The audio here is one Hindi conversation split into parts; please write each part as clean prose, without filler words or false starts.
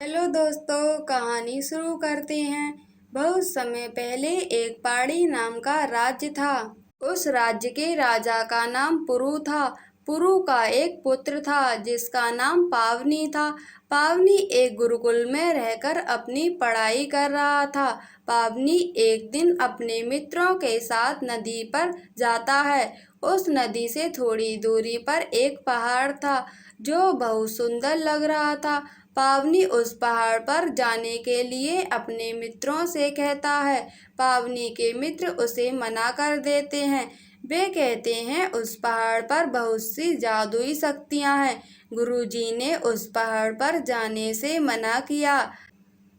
हेलो दोस्तों, कहानी शुरू करते हैं। बहुत समय पहले एक पहाड़ी नाम का राज्य था। उस राज्य के राजा का नाम पुरु था। पुरु का एक पुत्र था जिसका नाम पावनी था। पावनी एक गुरुकुल में रहकर अपनी पढ़ाई कर रहा था। पावनी एक दिन अपने मित्रों के साथ नदी पर जाता है। उस नदी से थोड़ी दूरी पर एक पहाड़ था जो बहुत सुंदर लग रहा था। पावनी उस पहाड़ पर जाने के लिए अपने मित्रों से कहता है। पावनी के मित्र उसे मना कर देते हैं। वे कहते हैं उस पहाड़ पर बहुत सी जादुई शक्तियां हैं। गुरुजी ने उस पहाड़ पर जाने से मना किया।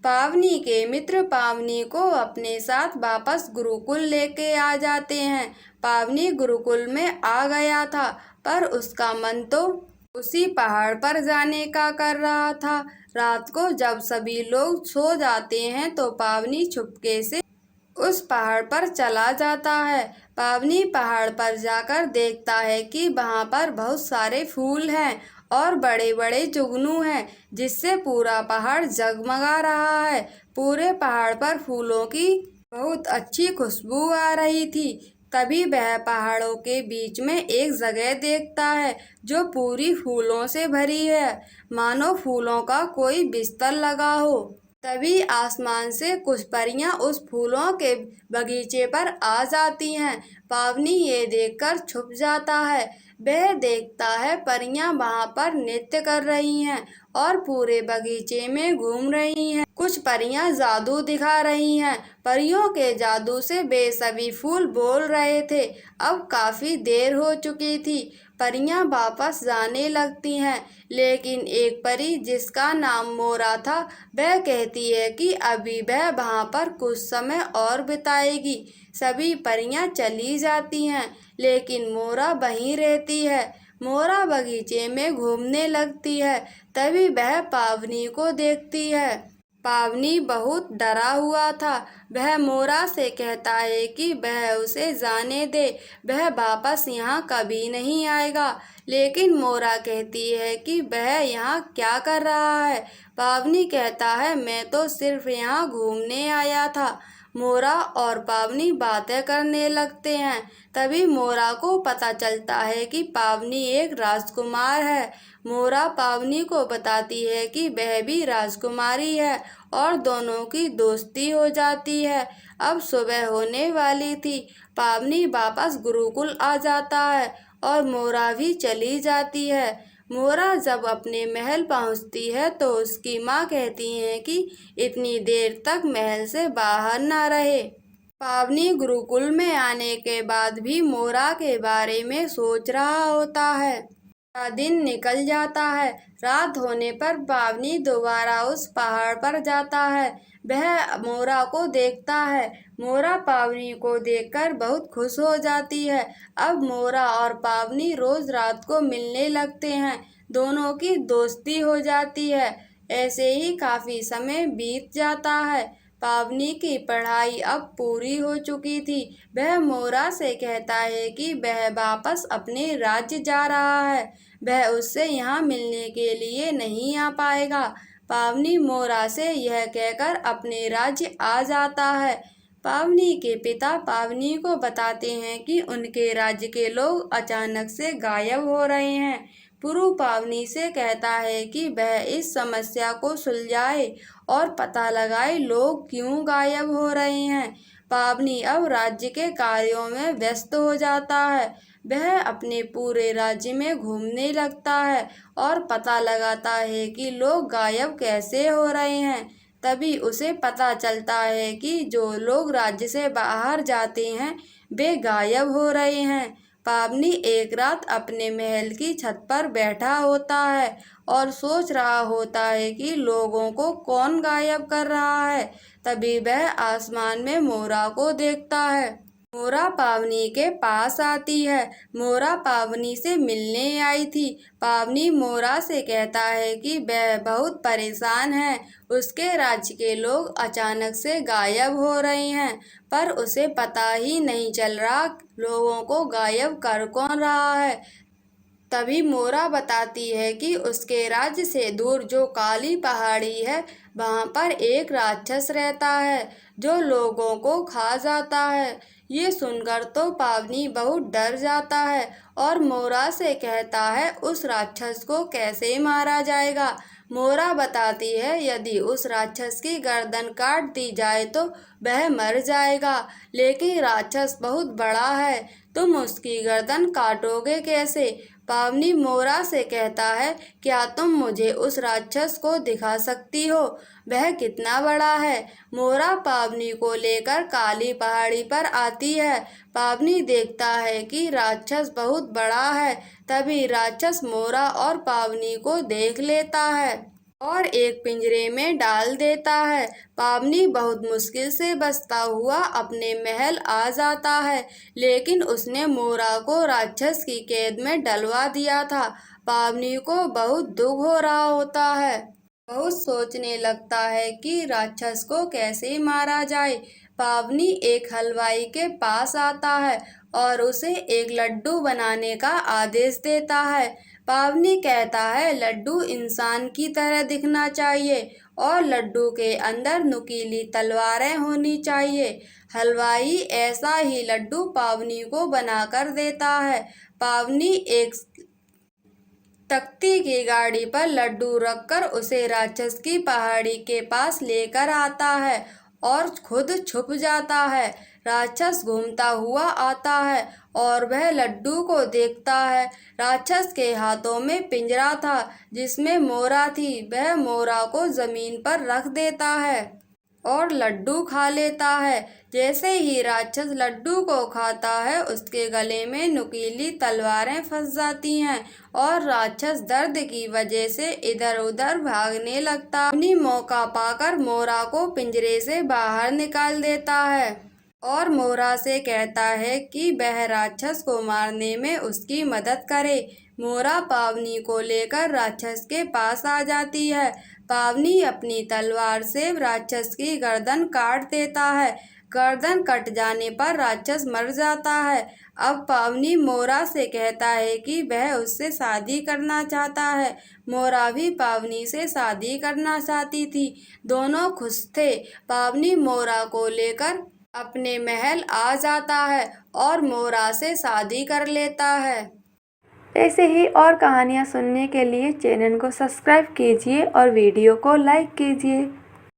पावनी के मित्र पावनी को अपने साथ वापस गुरुकुल लेके आ जाते हैं। पावनी गुरुकुल में आ गया था, पर उसका मन तो उसी पहाड़ पर जाने का कर रहा था। रात को जब सभी लोग सो जाते हैं तो पावनी चुपके से उस पहाड़ पर चला जाता है। पावनी पहाड़ पर जाकर देखता है कि वहां पर बहुत सारे फूल हैं और बड़े बड़े जुगनू हैं, जिससे पूरा पहाड़ जगमगा रहा है। पूरे पहाड़ पर फूलों की बहुत अच्छी खुशबू आ रही थी। तभी वह पहाड़ों के बीच में एक जगह देखता है जो पूरी फूलों से भरी है, मानो फूलों का कोई बिस्तर लगा हो। तभी आसमान से कुछ परियां उस फूलों के बगीचे पर आ जाती हैं। पावनी ये देखकर छुप जाता है। वह देखता है परियां वहां पर नृत्य कर रही हैं और पूरे बगीचे में घूम रही हैं। कुछ परियां जादू दिखा रही हैं। परियों के जादू से वे सभी फूल बोल रहे थे। अब काफी देर हो चुकी थी। परियां वापस जाने लगती हैं, लेकिन एक परी जिसका नाम मोरा था, वह कहती है कि अभी वह वहां पर कुछ समय और बिताएगी। सभी परियां चली जाती हैं, लेकिन मोरा वहीं रहती है। मोरा बगीचे में घूमने लगती है। तभी वह पावनी को देखती है। पावनी बहुत डरा हुआ था। वह मोरा से कहता है कि वह उसे जाने दे, वह वापस यहाँ कभी नहीं आएगा। लेकिन मोरा कहती है कि वह यहाँ क्या कर रहा है। पावनी कहता है, मैं तो सिर्फ यहाँ घूमने आया था। मोरा और पावनी बातें करने लगते हैं। तभी मोरा को पता चलता है कि पावनी एक राजकुमार है। मोरा पावनी को बताती है कि वह भी राजकुमारी है और दोनों की दोस्ती हो जाती है। अब सुबह होने वाली थी। पावनी वापस गुरुकुल आ जाता है और मोरा भी चली जाती है। मोरा जब अपने महल पहुंचती है तो उसकी माँ कहती है कि इतनी देर तक महल से बाहर ना रहे। पावनी गुरुकुल में आने के बाद भी मोरा के बारे में सोच रहा होता है। पूरा दिन निकल जाता है। रात होने पर पावनी दोबारा उस पहाड़ पर जाता है। वह मोरा को देखता है। मोरा पावनी को देखकर बहुत खुश हो जाती है। अब मोरा और पावनी रोज रात को मिलने लगते हैं। दोनों की दोस्ती हो जाती है। ऐसे ही काफी समय बीत जाता है। पावनी की पढ़ाई अब पूरी हो चुकी थी। वह मोरा से कहता है कि वह वापस अपने राज्य जा रहा है। वह उससे यहाँ मिलने के लिए नहीं आ पाएगा। पावनी मोरा से यह कहकर अपने राज्य आ जाता है। पावनी के पिता पावनी को बताते हैं कि उनके राज्य के लोग अचानक से गायब हो रहे हैं। पुरु पावनी से कहता है कि वह इस समस्या को सुलझाए और पता लगाए लोग क्यों गायब हो रहे हैं। पावनी अब राज्य के कार्यों में व्यस्त हो जाता है। वह अपने पूरे राज्य में घूमने लगता है और पता लगाता है कि लोग गायब कैसे हो रहे हैं। तभी उसे पता चलता है कि जो लोग राज्य से बाहर जाते हैं वे गायब हो रहे हैं। पावनी एक रात अपने महल की छत पर बैठा होता है और सोच रहा होता है कि लोगों को कौन गायब कर रहा है। तभी वह आसमान में मोरा को देखता है। मोरा पावनी के पास आती है। मोरा पावनी से मिलने आई थी। पावनी मोरा से कहता है कि वह बहुत परेशान है। उसके राज्य के लोग अचानक से गायब हो रहे हैं, पर उसे पता ही नहीं चल रहा लोगों को गायब कर कौन रहा है। तभी मोरा बताती है कि उसके राज्य से दूर जो काली पहाड़ी है वहाँ पर एक राक्षस रहता है जो लोगों को खा जाता है। ये सुनकर तो पावनी बहुत डर जाता है और मोरा से कहता है उस राक्षस को कैसे मारा जाएगा। मोरा बताती है यदि उस राक्षस की गर्दन काट दी जाए तो वह मर जाएगा, लेकिन राक्षस बहुत बड़ा है, तुम उसकी गर्दन काटोगे कैसे। पावनी मोरा से कहता है क्या तुम मुझे उस राक्षस को दिखा सकती हो, वह कितना बड़ा है। मोरा पावनी को लेकर काली पहाड़ी पर आती है। पावनी देखता है कि राक्षस बहुत बड़ा है। तभी राक्षस मोरा और पावनी को देख लेता है और एक पिंजरे में डाल देता है। पावनी बहुत मुश्किल से बचता हुआ अपने महल आ जाता है, लेकिन उसने मोरा को राक्षस की कैद में डलवा दिया था। पावनी को बहुत दुख हो रहा होता है। बहुत सोचने लगता है कि राक्षस को कैसे मारा जाए। पावनी एक हलवाई के पास आता है और उसे एक लड्डू बनाने का आदेश देता है। पावनी कहता है लड्डू इंसान की तरह दिखना चाहिए और लड्डू के अंदर नुकीली तलवारें होनी चाहिए। हलवाई ऐसा ही लड्डू पावनी को बनाकर देता है। पावनी एक तख्ती की गाड़ी पर लड्डू रखकर उसे राक्षस की पहाड़ी के पास लेकर आता है और खुद छुप जाता है। राक्षस घूमता हुआ आता है और वह लड्डू को देखता है। राक्षस के हाथों में पिंजरा था जिसमें मोरा थी। वह मोरा को जमीन पर रख देता है और लड्डू खा लेता है। जैसे ही राक्षस लड्डू को खाता है उसके गले में नुकीली तलवारें फंस जाती हैं और राक्षस दर्द की वजह से इधर उधर भागने लगता। अपनी मौका पाकर मोरा को पिंजरे से बाहर निकाल देता है और मोरा से कहता है कि वह राक्षस को मारने में उसकी मदद करे। मोरा पावनी को लेकर राक्षस के पास आ जाती है। पावनी अपनी तलवार से राक्षस की गर्दन काट देता है। गर्दन कट जाने पर राक्षस मर जाता है। अब पावनी मोरा से कहता है कि वह उससे शादी करना चाहता है। मोरा भी पावनी से शादी करना चाहती थी। दोनों खुश थे। पावनी मोरा को लेकर अपने महल आ जाता है और मोरा से शादी कर लेता है। ऐसे ही और कहानियाँ सुनने के लिए चैनल को सब्सक्राइब कीजिए और वीडियो को लाइक कीजिए।